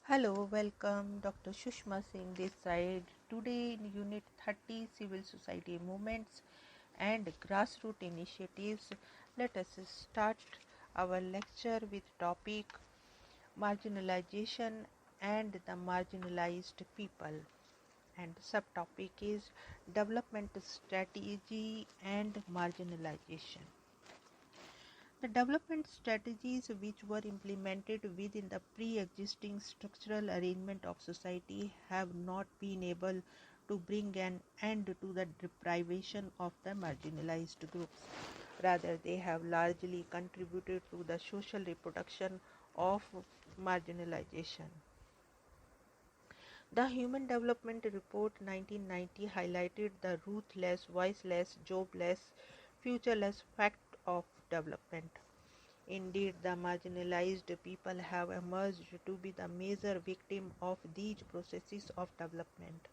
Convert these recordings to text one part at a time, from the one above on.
Hello, welcome. Dr. Sushma Singh this side. Today in Unit 30 Civil Society Movements and Grassroots Initiatives, let us start our lecture with topic marginalization and the marginalized people, and subtopic is development strategy and marginalization. The development strategies which were implemented within the pre-existing structural arrangement of society have not been able to bring an end to the deprivation of the marginalized groups. Rather, they have largely contributed to the social reproduction of marginalization. The Human Development Report 1990 highlighted the ruthless, voiceless, jobless, futureless fact of development. Indeed, the marginalized people have emerged to be the major victim of these processes of development.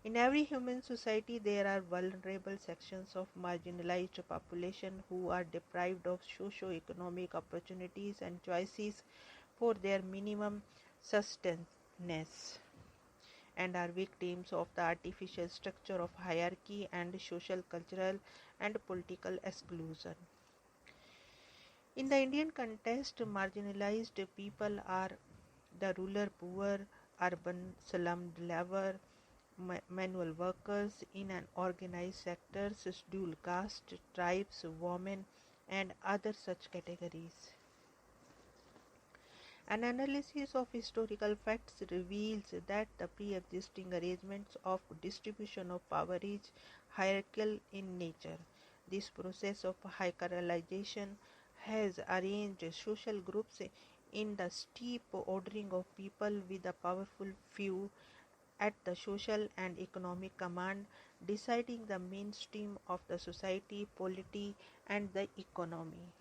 In every human society, there are vulnerable sections of marginalized population who are deprived of socio-economic opportunities and choices for their minimum sustenance, and are victims of the artificial structure of hierarchy and social, cultural, and political exclusion. In the Indian context, marginalized people are the rural poor, urban slum dweller, manual workers in an organized sector, scheduled caste, tribes, women, and other such categories. An analysis of historical facts reveals that the pre-existing arrangements of distribution of power is hierarchical in nature. This process of hierarchization has arranged social groups in the steep ordering of people with a powerful few at the social and economic command, deciding the mainstream of the society, polity, and the economy.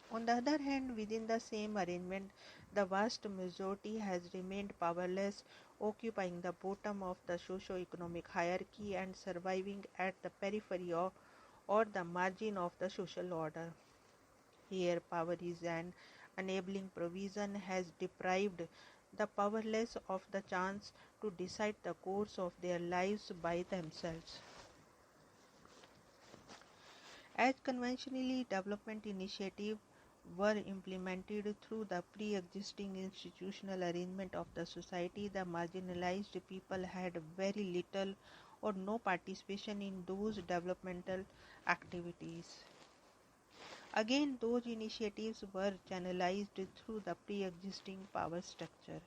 On the other hand, within the same arrangement, the vast majority has remained powerless, occupying the bottom of the socio-economic hierarchy and surviving at the periphery or the margin of the social order. Here, power is an enabling provision has deprived the powerless of the chance to decide the course of their lives by themselves. As conventionally development initiatives were implemented through the pre-existing institutional arrangement of the society, the marginalized people had very little or no participation in those developmental activities. Again, those initiatives were channelized through the pre-existing power structure.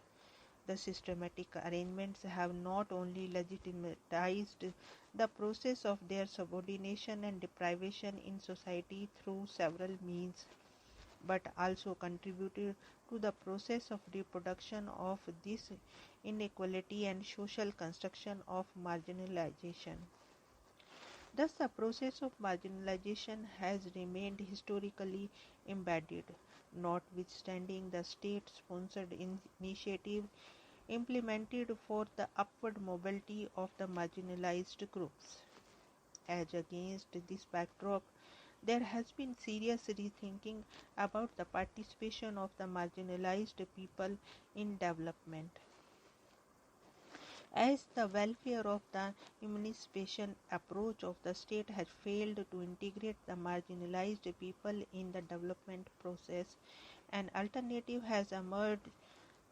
The systematic arrangements have not only legitimatized the process of their subordination and deprivation in society through several means, but also contributed to the process of reproduction of this inequality and social construction of marginalization. Thus, the process of marginalization has remained historically embedded, notwithstanding the state-sponsored initiative implemented for the upward mobility of the marginalized groups. As against this backdrop, there has been serious rethinking about the participation of the marginalized people in development. As the welfare of the emancipation approach of the state has failed to integrate the marginalized people in the development process, an alternative has emerged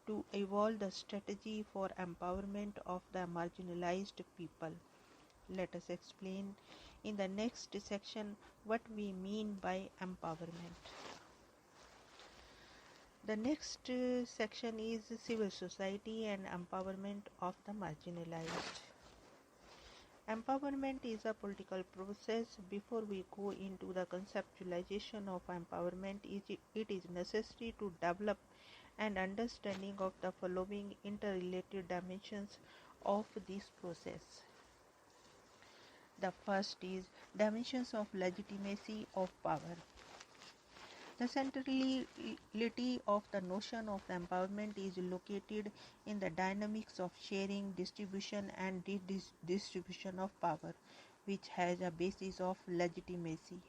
to evolve the strategy for empowerment of the marginalized people. Let us explain in the next section what we mean by empowerment. The next section is civil society and empowerment of the marginalized. Empowerment is a political process. Before we go into the conceptualization of empowerment, it is necessary to develop an understanding of the following interrelated dimensions of this process. The first is dimensions of legitimacy of power. The centrality of the notion of empowerment is located in the dynamics of sharing, distribution, and redistribution of power, which has a basis of legitimacy.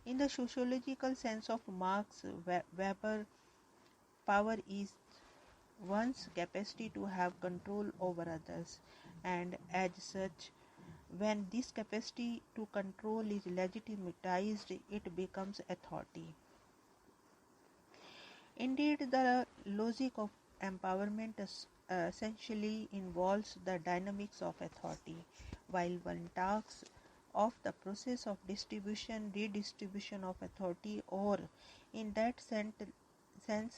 In the sociological sense of Marx Weber, power is one's capacity to have control over others, and as such, when this capacity to control is legitimatized, it becomes authority. Indeed, the logic of empowerment essentially involves the dynamics of authority. While one talks of the process of distribution, redistribution of authority, or in that sense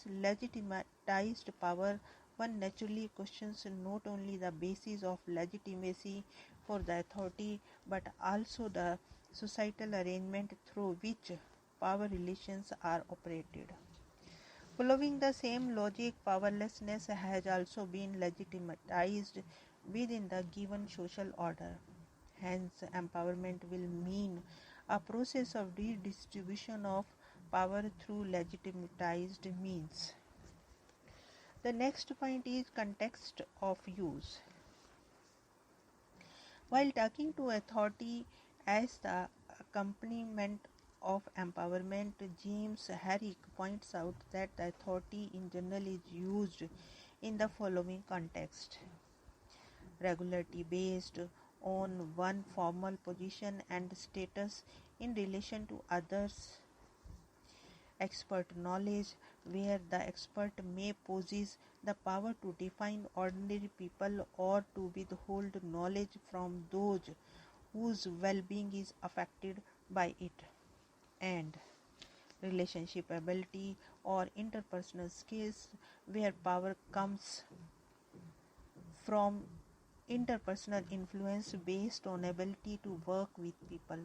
legitimatized power, one naturally questions not only the basis of legitimacy for the authority but also the societal arrangement through which power relations are operated. Following the same logic, powerlessness has also been legitimatized within the given social order. Hence, empowerment will mean a process of redistribution of power through legitimatized means. The next point is context of use. While talking to authority as the accompaniment of empowerment, James Herrick points out that the authority in general is used in the following context: regularity based on one formal position and status in relation to others; expert knowledge, where the expert may possess the power to define ordinary people or to withhold knowledge from those whose well-being is affected by it; and relationship ability or interpersonal skills, where power comes from interpersonal influence based on ability to work with people.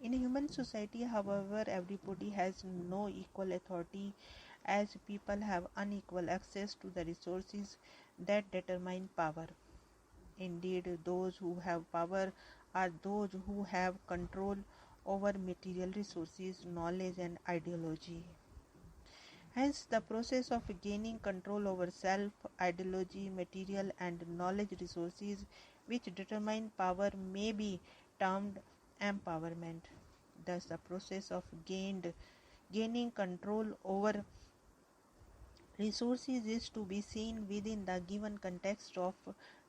In a human society, however, everybody has no equal authority, as people have unequal access to the resources that determine power. Indeed, those who have power are those who have control over material resources, knowledge, and ideology. Hence, the process of gaining control over self, ideology, material, and knowledge resources which determine power may be termed empowerment. Thus, the process of gaining control over resources is to be seen within the given context of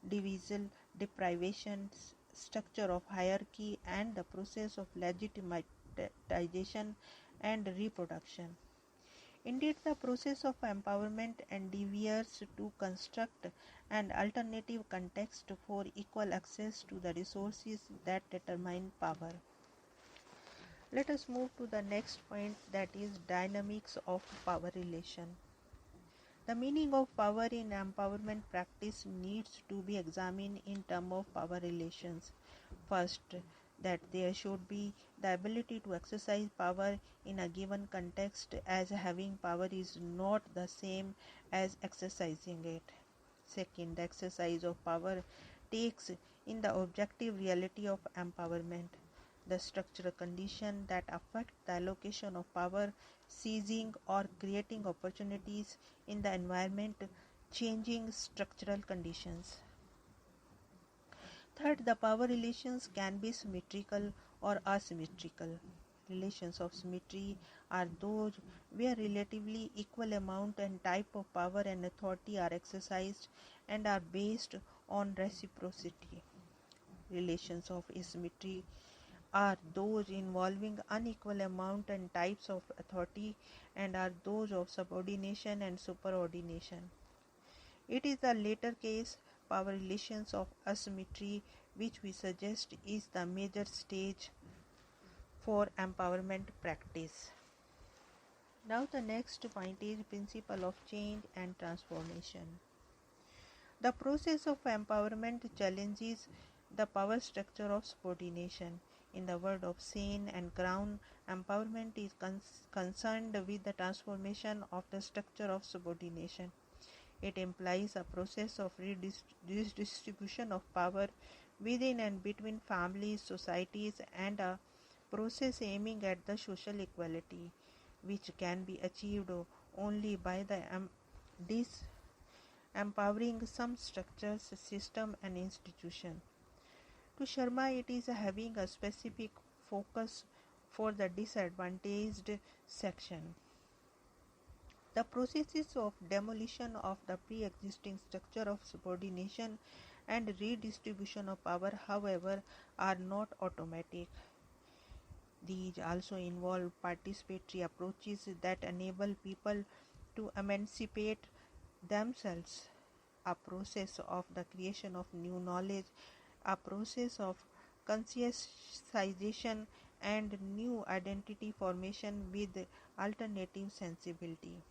division, deprivation, structure of hierarchy, and the process of legitimization and reproduction. Indeed, the process of empowerment endeavors to construct an alternative context for equal access to the resources that determine power. Let us move to the next point, that is dynamics of power relation. The meaning of power in empowerment practice needs to be examined in terms of power relations. First, that there should be the ability to exercise power in a given context, as having power is not the same as exercising it. Second, the exercise of power takes in the objective reality of empowerment, the structural conditions that affect the allocation of power, seizing or creating opportunities in the environment, changing structural conditions. Third, the power relations can be symmetrical or asymmetrical. Relations of symmetry are those where relatively equal amount and type of power and authority are exercised and are based on reciprocity. Relations of asymmetry are those involving unequal amount and types of authority and are those of subordination and superordination. It is the later case, power relations of asymmetry, which we suggest is the major stage for empowerment practice. Now the next point is principle of change and transformation. The process of empowerment challenges the power structure of subordination. In the word of Sen and Crown, empowerment is concerned with the transformation of the structure of subordination. It implies a process of redistribution of power within and between families, societies, and a process aiming at the social equality, which can be achieved only by the empowering some structures, system, and institution. To Sharma, it is having a specific focus for the disadvantaged section. The processes of demolition of the pre-existing structure of subordination and redistribution of power, however, are not automatic. These also involve participatory approaches that enable people to emancipate themselves, a process of the creation of new knowledge, a process of conscientization and new identity formation with alternative sensibility.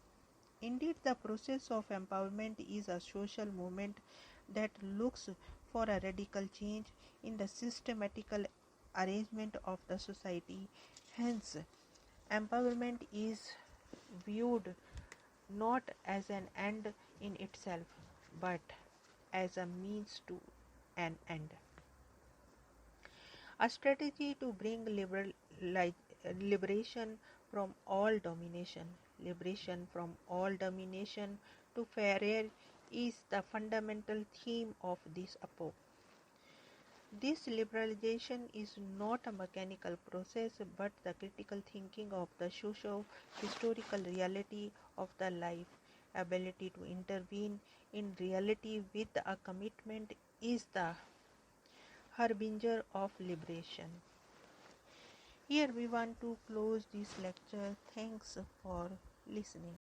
Indeed, the process of empowerment is a social movement that looks for a radical change in the systematical arrangement of the society. Hence, empowerment is viewed not as an end in itself, but as a means to an end. A strategy to bring liberation from all domination. Liberation from all domination to fairer is the fundamental theme of this epoch. This liberalization is not a mechanical process but the critical thinking of the socio-historical reality of the life. Ability to intervene in reality with a commitment is the harbinger of liberation. Here we want to close this lecture. Thanks for listening.